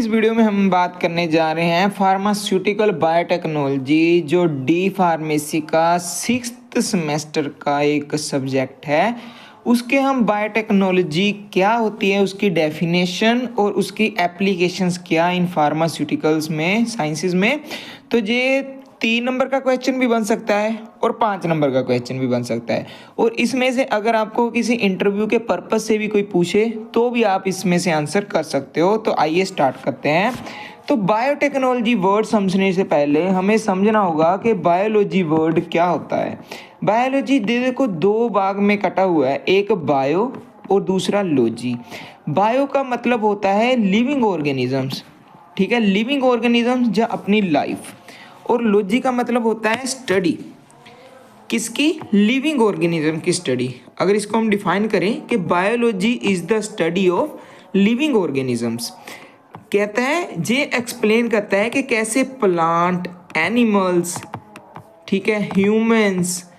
इस वीडियो में हम बात करने जा रहे हैं फार्मास्यूटिकल बायोटेक्नोलॉजी, जो डी फार्मेसी का 6th सेमेस्टर का एक सब्जेक्ट है। उसके हम बायोटेक्नोलॉजी क्या होती है, उसकी डेफिनेशन और उसकी एप्लीकेशंस क्या इन फार्मास्यूटिकल्स में, साइंसेस में। तो ये 3 नंबर का क्वेश्चन भी बन सकता है और 5 नंबर का क्वेश्चन भी बन सकता है। और इसमें से अगर आपको किसी इंटरव्यू के पर्पस से भी कोई पूछे तो भी आप इसमें से आंसर कर सकते हो। तो आइए स्टार्ट करते हैं। तो बायोटेक्नोलॉजी वर्ड समझने से पहले हमें समझना होगा कि बायोलॉजी वर्ड क्या होता है। बायोलॉजी देखो 2 भाग में कटा हुआ है, एक बायो और दूसरा लॉजी। बायो का मतलब होता है लिविंग ऑर्गेनिजम्स, ठीक है, लिविंग ऑर्गेनिजम्स जो अपनी लाइफ। और लॉजी का मतलब होता है स्टडी, किसकी? लिविंग ऑर्गेनिज्म की स्टडी। अगर इसको हम डिफाइन करें कि biology is the study of living organisms, कहता है, ये एक्सप्लेन करता है कि कैसे प्लांट, एनिमल्स, ठीक है, ह्यूमंस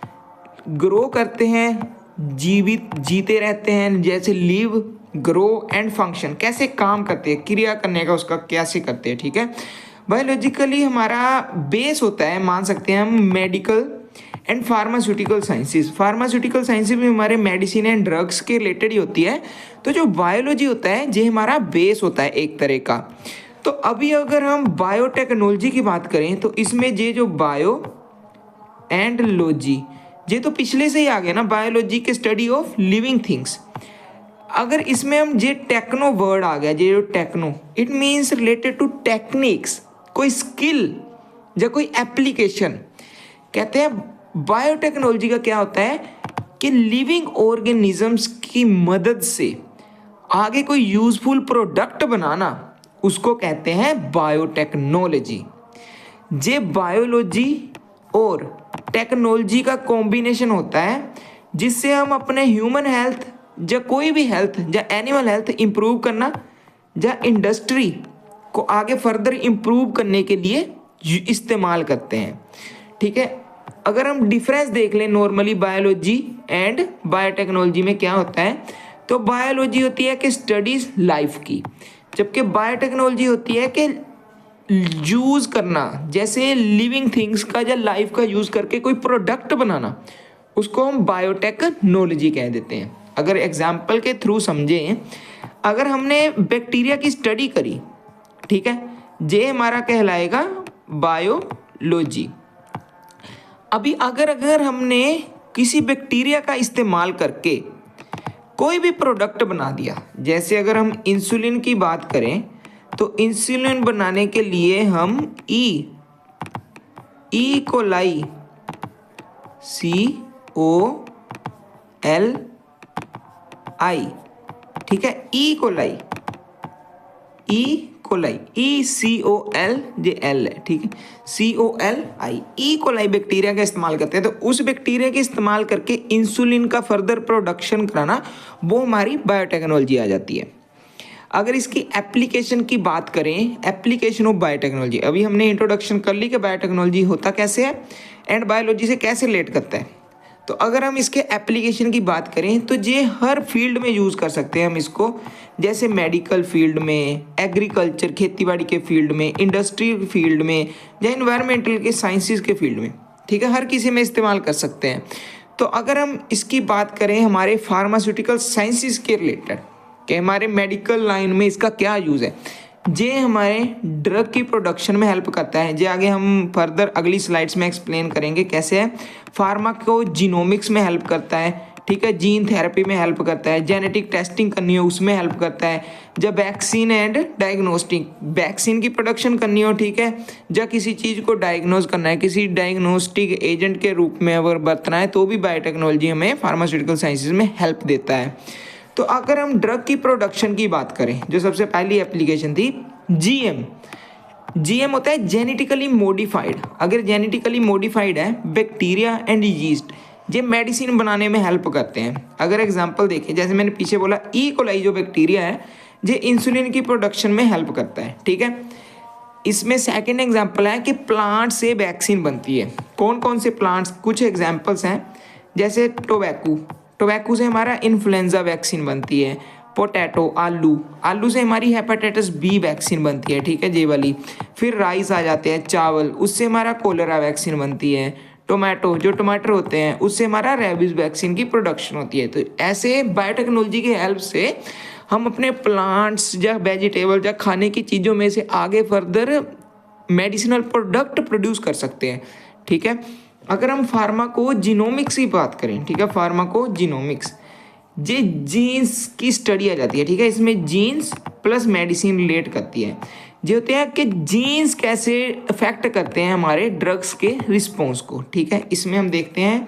ग्रो करते हैं, जीते रहते हैं, जैसे लिव, ग्रो एंड फंक्शन, कैसे काम करते हैं, क्रिया करने का उसका कैसे करते हैं, ठीक है। बायोलॉजिकली हमारा बेस होता है, मान सकते हैं हम, medical and pharmaceutical sciences. Pharmaceutical sciences भी हमारे मेडिसिन एंड ड्रग्स के रिलेटेड ही होती है। तो जो बायोलॉजी होता है ये हमारा बेस होता है एक तरह का। तो अभी अगर हम बायोटेक्नोलॉजी की बात करें तो इसमें ये जो बायो एंड लॉजी, ये तो पिछले से ही आ गया ना, बायोलॉजी के स्टडी ऑफ लिविंग थिंग्स। अगर इसमें हम ये टेक्नो वर्ड आ गया, ये जो techno, it means related to techniques, कोई स्किल या कोई एप्लीकेशन। कहते हैं बायोटेक्नोलॉजी का क्या होता है कि लिविंग ऑर्गेनिजम्स की मदद से आगे कोई यूजफुल प्रोडक्ट बनाना, उसको कहते हैं बायोटेक्नोलॉजी। ये बायोलॉजी और टेक्नोलॉजी का कॉम्बिनेशन होता है जिससे हम अपने ह्यूमन हेल्थ या कोई भी हेल्थ या एनिमल हेल्थ इंप्रूव करना या इंडस्ट्री को आगे फर्दर इंप्रूव करने के लिए इस्तेमाल करते हैं, ठीक है। अगर हम डिफरेंस देख लें नॉर्मली बायोलॉजी एंड बायोटेक्नोलॉजी में क्या होता है, तो बायोलॉजी होती है कि स्टडीज लाइफ की, जबकि बायोटेक्नोलॉजी होती है कि यूज़ करना, जैसे लिविंग थिंग्स का या लाइफ का यूज़ करके कोई प्रोडक्ट बनाना, उसको हम बायोटेक्नोलॉजी कह देते हैं। अगर एग्जाम्पल के थ्रू समझें, अगर हमने बैक्टीरिया की स्टडी करी, ठीक है, ये हमारा कहलाएगा बायोलॉजी। अभी अगर हमने किसी बैक्टीरिया का इस्तेमाल करके कोई भी प्रोडक्ट बना दिया, जैसे अगर हम इंसुलिन की बात करें तो इंसुलिन बनाने के लिए हम ई कोलाई, COLI, ठीक है, ई कोलाई, ECOL है, ठीक है, COLI, ई कोलाई बैक्टीरिया का इस्तेमाल करते हैं। तो उस बैक्टीरिया के इस्तेमाल करके इंसुलिन का फर्दर प्रोडक्शन कराना, वो हमारी बायोटेक्नोलॉजी आ जाती है। अगर इसकी एप्लीकेशन की बात करें, एप्लीकेशन ऑफ बायोटेक्नोलॉजी, अभी हमने इंट्रोडक्शन कर ली कि बायोटेक्नोलॉजी होता कैसे है एंड बायोलॉजी से कैसे रिलेट करता है। तो अगर हम इसके एप्लीकेशन की बात करें तो ये हर फील्ड में यूज़ कर सकते हैं हम इसको, जैसे मेडिकल फील्ड में, एग्रीकल्चर खेतीबाड़ी के फील्ड में, इंडस्ट्रियल फील्ड में, या इन्वायरमेंटल के साइंसेस के फील्ड में, ठीक है, हर किसी में इस्तेमाल कर सकते हैं। तो अगर हम इसकी बात करें हमारे फार्मास्यूटिकल साइंसेस के रिलेटेड कि हमारे मेडिकल लाइन में इसका क्या यूज़ है, ये हमारे ड्रग की प्रोडक्शन में हेल्प करता है। ये आगे हम फर्दर अगली स्लाइड्स में एक्सप्लेन करेंगे कैसे है। फार्माकोजीनोमिक्स में हेल्प करता है, ठीक है, जीन थेरेपी में हेल्प करता है, जेनेटिक टेस्टिंग करनी हो उसमें हेल्प करता है, जब वैक्सीन एंड डायग्नोस्टिक, वैक्सीन की प्रोडक्शन करनी हो, ठीक है, जब किसी चीज़ को डायग्नोज करना है, किसी डायग्नोस्टिक एजेंट के रूप में अगर बरतना है, तो भी बायोटेक्नोलॉजी हमें फार्मास्यूटिकल साइंसेज में हेल्प देता है। तो अगर हम ड्रग की प्रोडक्शन की बात करें, जो सबसे पहली एप्लीकेशन थी जीएम होता है जेनेटिकली मॉडिफाइड। अगर जेनेटिकली मॉडिफाइड है बैक्टीरिया एंड यीस्ट, ये मेडिसिन बनाने में हेल्प करते हैं। अगर एग्जांपल देखें, जैसे मैंने पीछे बोला, ई कोलाई जो बैक्टीरिया है, ये इंसुलिन की प्रोडक्शन में हेल्प करता है, ठीक है। इसमें सेकंड एग्जांपल है कि प्लांट से वैक्सीन बनती है। कौन कौन से प्लांट्स, कुछ एग्जांपल्स हैं, जैसे टोबैको से हमारा इन्फ्लुएंजा वैक्सीन बनती है, पोटैटो, आलू, आलू से हमारी हेपेटाइटिस बी वैक्सीन बनती है, ठीक है, ये वाली। फिर राइस आ जाते हैं, चावल, उससे हमारा कोलेरा वैक्सीन बनती है। टोमेटो, जो टमाटर होते हैं, उससे हमारा रेबीज वैक्सीन की प्रोडक्शन होती है। तो ऐसे बायोटेक्नोलॉजी की हेल्प से हम अपने प्लांट्स या वेजिटेबल या खाने की चीज़ों में से आगे फर्दर मेडिसिनल प्रोडक्ट प्रोड्यूस कर सकते हैं, ठीक है। अगर हम फार्माकोजिनोमिक्स की बात करें, ठीक है, फार्माकोजिनोमिक्स, ये जीन्स की स्टडी आ जाती है, ठीक है। इसमें जीन्स प्लस मेडिसिन रिलेट करती है। जो होते हैं कि जीन्स कैसे अफेक्ट करते हैं हमारे ड्रग्स के रिस्पॉन्स को, ठीक है। इसमें हम देखते हैं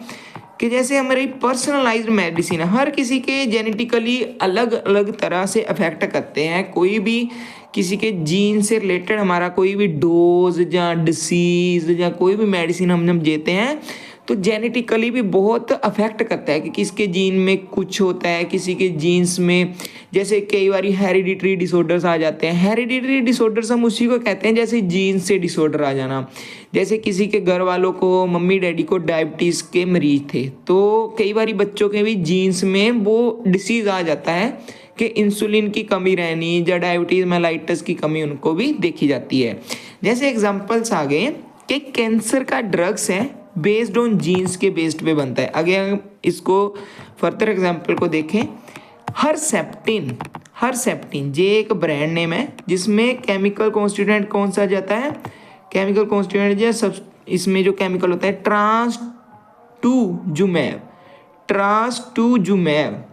कि जैसे हमारी पर्सनलाइज्ड मेडिसिन है, हर किसी के जेनेटिकली अलग अलग तरह से अफेक्ट करते हैं। कोई भी किसी के जीन से रिलेटेड हमारा कोई भी डोज या डिसीज या कोई भी मेडिसिन हम जब देते हैं तो जेनेटिकली भी बहुत अफेक्ट करता है कि किसके जीन में कुछ होता है, किसी के जीन्स में। जैसे कई बार हेरिडिटरी डिसऑर्डर्स आ जाते हैं। हेरिडिटरी डिसऑर्डर्स हम उसी को कहते हैं जैसे जीन से डिसऑर्डर आ जाना। जैसे किसी के घर वालों को, मम्मी डैडी को डायबिटीज़ के मरीज थे, तो कई बार बच्चों के भी जीन्स में वो डिसीज़ आ जाता है कि इंसुलिन की कमी रहनी या डायबिटीज़ मेलाइटस की कमी उनको भी देखी जाती है। जैसे एग्जांपल्स आ गए कि कैंसर का ड्रग्स है बेस्ड ऑन जीन्स के बेस्ड पे बनता है। अगर इसको फर्दर एग्जांपल को देखें, हरसेप्टिन ये एक ब्रांड नेम है जिसमें केमिकल कॉन्स्टिट्यूएंट कौन सा जाता है, केमिकल कॉन्स्टिट्यूएंट जो सब इसमें जो केमिकल होता है ट्रांसटूजुमैब,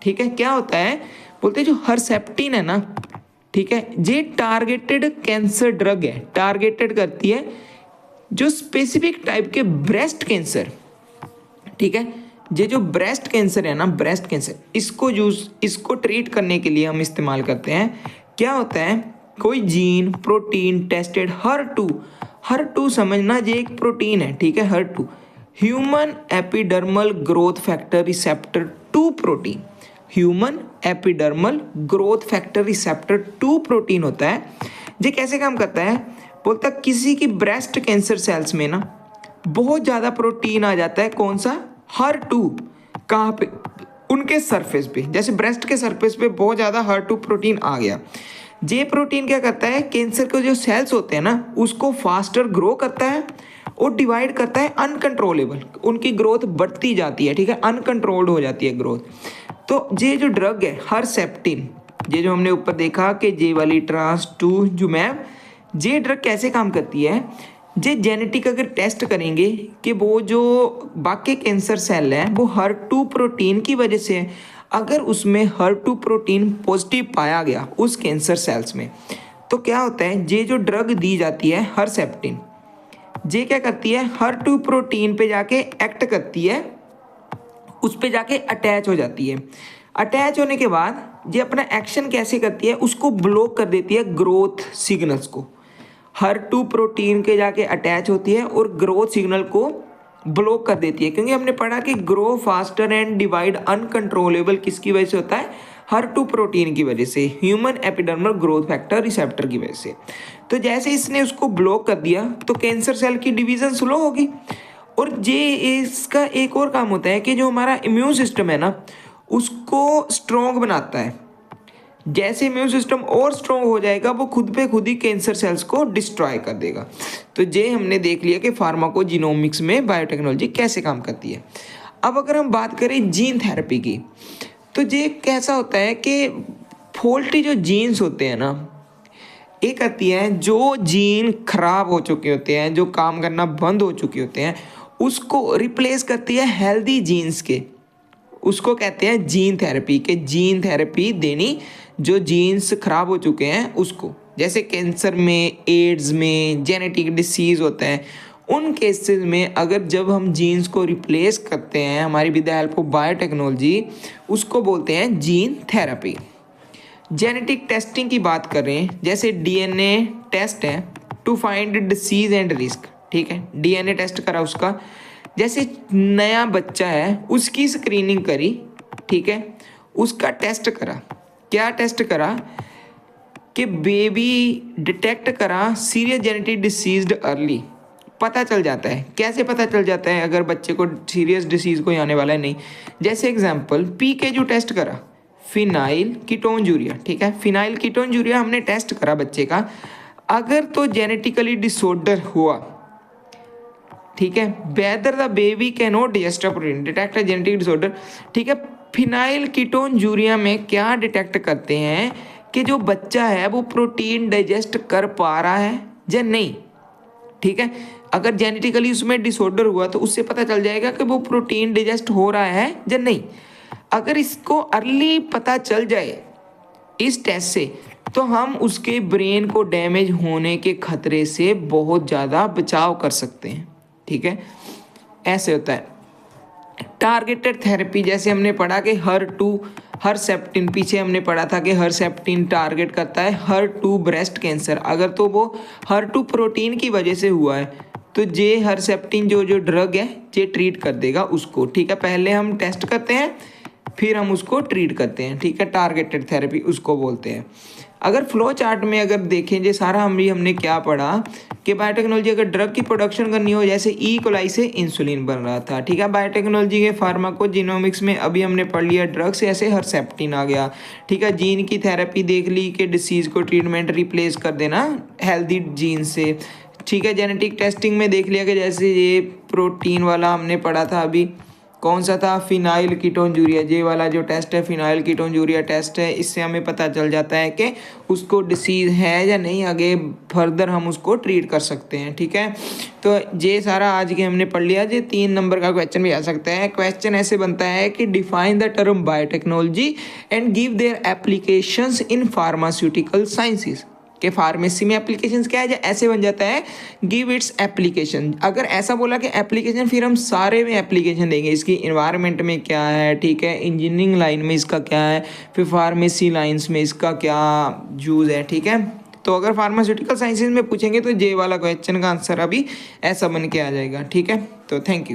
ठीक है। क्या होता है, बोलते हैं जो हरसेप्टिन है ना, ठीक है, ये टारगेटेड कैंसर ड्रग है, टारगेटेड करती है जो स्पेसिफिक टाइप के ब्रेस्ट कैंसर, ठीक है। ये जो ब्रेस्ट कैंसर है ना, ब्रेस्ट कैंसर, इसको ट्रीट करने के लिए हम इस्तेमाल करते हैं। क्या होता है, कोई gene protein tested HER two समझना, ये एक प्रोटीन है, ठीक है, हर2 human epidermal growth factor receptor 2 protein, human epidermal growth factor receptor 2 protein होता है। ये कैसे काम करता है, बोलता है किसी की ब्रेस्ट कैंसर सेल्स में ना बहुत ज़्यादा प्रोटीन आ जाता है, कौन सा, हर2, कहाँ पे, उनके सरफेस पे। जैसे ब्रेस्ट के सरफेस पे बहुत ज़्यादा हर2 प्रोटीन आ गया। ये प्रोटीन क्या करता है, कैंसर के जो सेल्स होते हैं ना उसको फास्टर ग्रो करता है और डिवाइड करता है अनकंट्रोलेबल, उनकी ग्रोथ बढ़ती जाती है, ठीक है, अनकंट्रोल्ड हो जाती है ग्रोथ। तो ये जो ड्रग है हरसेप्टिन, ये जो हमने ऊपर देखा कि ये वाली ट्रांसटूजुमैब, ये ड्रग कैसे काम करती है, ये जेनेटिक अगर टेस्ट करेंगे कि वो जो बाकी कैंसर सेल हैं वो हर2 प्रोटीन की वजह से, अगर उसमें हर2 प्रोटीन पॉजिटिव पाया गया उस कैंसर सेल्स में, तो क्या होता है, ये जो ड्रग दी जाती है हरसेप्टिन, ये क्या करती है, हर2 प्रोटीन पे जाके एक्ट करती है, उस पे जाके अटैच हो जाती है। अटैच होने के बाद ये अपना एक्शन कैसे करती है, उसको ब्लॉक कर देती है ग्रोथ सिग्नल्स को। हर2 प्रोटीन के जाके अटैच होती है और ग्रोथ सिग्नल को ब्लॉक कर देती है, क्योंकि हमने पढ़ा कि grow faster and divide uncontrollable किसकी वजह से होता है, हर2 प्रोटीन की वजह से, human epidermal growth factor receptor की वजह से। तो जैसे इसने उसको ब्लॉक कर दिया तो कैंसर सेल की डिवीजन स्लो होगी। और ये इसका एक और काम होता है कि जो हमारा इम्यून सिस्टम है ना उसको स्ट्रॉन्ग बनाता है। जैसे इम्यून सिस्टम और स्ट्रॉन्ग हो जाएगा वो खुद पे खुद ही कैंसर सेल्स को डिस्ट्रॉय कर देगा। तो ये हमने देख लिया कि फार्माकोजिनोमिक्स में बायोटेक्नोलॉजी कैसे काम करती है। अब अगर हम बात करें जीन थेरेपी की, तो ये कैसा होता है कि फॉल्टी जो जीन्स होते हैं ना, एक आती है जो जीन खराब हो चुके होते हैं, जो काम करना बंद हो चुके होते हैं, उसको रिप्लेस करती है हेल्दी जीन्स के, उसको कहते हैं जीन थेरेपी। के जीन थेरेपी देनी जो जीन्स खराब हो चुके हैं उसको। जैसे कैंसर में, एड्स में, जेनेटिक डिसीज़ होते हैं, उन केसेस में अगर जब हम जीन्स को रिप्लेस करते हैं हमारी with the help of biotechnology, उसको बोलते हैं जीन थेरेपी। जेनेटिक टेस्टिंग की बात करें, जैसे डीएनए टेस्ट है to find disease and risk, ठीक है, डीएनए टेस्ट करा उसका। जैसे नया बच्चा है उसकी स्क्रीनिंग करी, ठीक है, उसका टेस्ट करा। क्या टेस्ट करा कि बेबी डिटेक्ट करा सीरियस जेनेटिक डिसीज अर्ली, पता चल जाता है। कैसे पता चल जाता है अगर बच्चे को सीरियस डिसीज़ कोई आने वाला है नहीं। जैसे एग्जांपल पीकेयू टेस्ट करा, फिनाइल कीटोन यूरिया, ठीक है। फिनाइल कीटोन यूरिया हमने टेस्ट करा बच्चे का, अगर तो जेनेटिकली डिसऑर्डर हुआ, ठीक है, whether the baby can not digest protein, detect genetic disorder, ठीक है। फिनाइल कीटोन यूरिया में क्या डिटेक्ट करते हैं कि जो बच्चा है वो प्रोटीन डाइजेस्ट कर पा रहा है या नहीं, ठीक है। अगर जेनेटिकली उसमें डिसऑर्डर हुआ तो उससे पता चल जाएगा कि वो प्रोटीन डाइजेस्ट हो रहा है या नहीं। अगर इसको अर्ली पता चल जाए इस टेस्ट से, तो हम उसके ब्रेन को डैमेज होने के खतरे से बहुत ज़्यादा बचाव कर सकते हैं, ठीक है। ऐसे होता है। टारगेटेड थेरेपी, जैसे हमने पढ़ा कि हरसेप्टिन, पीछे हमने पढ़ा था कि हरसेप्टिन टारगेट करता है HER2 ब्रेस्ट कैंसर। अगर तो वो HER2 प्रोटीन की वजह से हुआ है तो जे हरसेप्टिन जो ड्रग है ये ट्रीट कर देगा उसको, ठीक है। पहले हम टेस्ट करते हैं फिर हम उसको ट्रीट करते हैं, ठीक है। टारगेटेड थेरेपी उसको बोलते हैं। अगर फ्लो चार्ट में अगर देखें जो सारा हमने क्या पढ़ा कि बायोटेक्नोलॉजी अगर ड्रग की प्रोडक्शन करनी हो, जैसे ई कोलाई से इंसुलिन बन रहा था, ठीक है। बायोटेक्नोलॉजी के फार्माकोजिनोमिक्स में अभी हमने पढ़ लिया ड्रग से ऐसे हरसेप्टिन आ गया, ठीक है। जीन की थेरेपी देख ली कि डिसीज़ को ट्रीटमेंट रिप्लेस कर देना हेल्दी जीन से, ठीक है। जेनेटिक टेस्टिंग में देख लिया कि जैसे ये प्रोटीन वाला हमने पढ़ा था अभी, कौन सा था, फिनाइल कीटोन यूरिया, ये वाला जो टेस्ट है फिनाइल कीटोन यूरिया टेस्ट है। इससे हमें पता चल जाता है कि उसको डिसीज़ है या नहीं, आगे फर्दर हम उसको ट्रीट कर सकते हैं, ठीक है। तो ये सारा आज के हमने पढ़ लिया। ये 3 नंबर का क्वेश्चन भी आ सकता है। क्वेश्चन ऐसे बनता है कि define the term biotechnology and give their applications in pharmaceutical sciences, कि फार्मेसी में एप्लीकेशंस क्या है, या ऐसे बन जाता है गिव इट्स एप्लीकेशन। अगर ऐसा बोला कि एप्लीकेशन, फिर हम सारे में एप्लीकेशन देंगे, इसकी इन्वायरमेंट में क्या है, ठीक है, इंजीनियरिंग लाइन में इसका क्या है, फिर फार्मेसी लाइंस में इसका क्या यूज़ है, ठीक है। तो अगर फार्मास्यूटिकल साइंसेज में पूछेंगे तो जे वाला क्वेश्चन का आंसर अभी ऐसा बन के आ जाएगा, ठीक है। तो थैंक यू।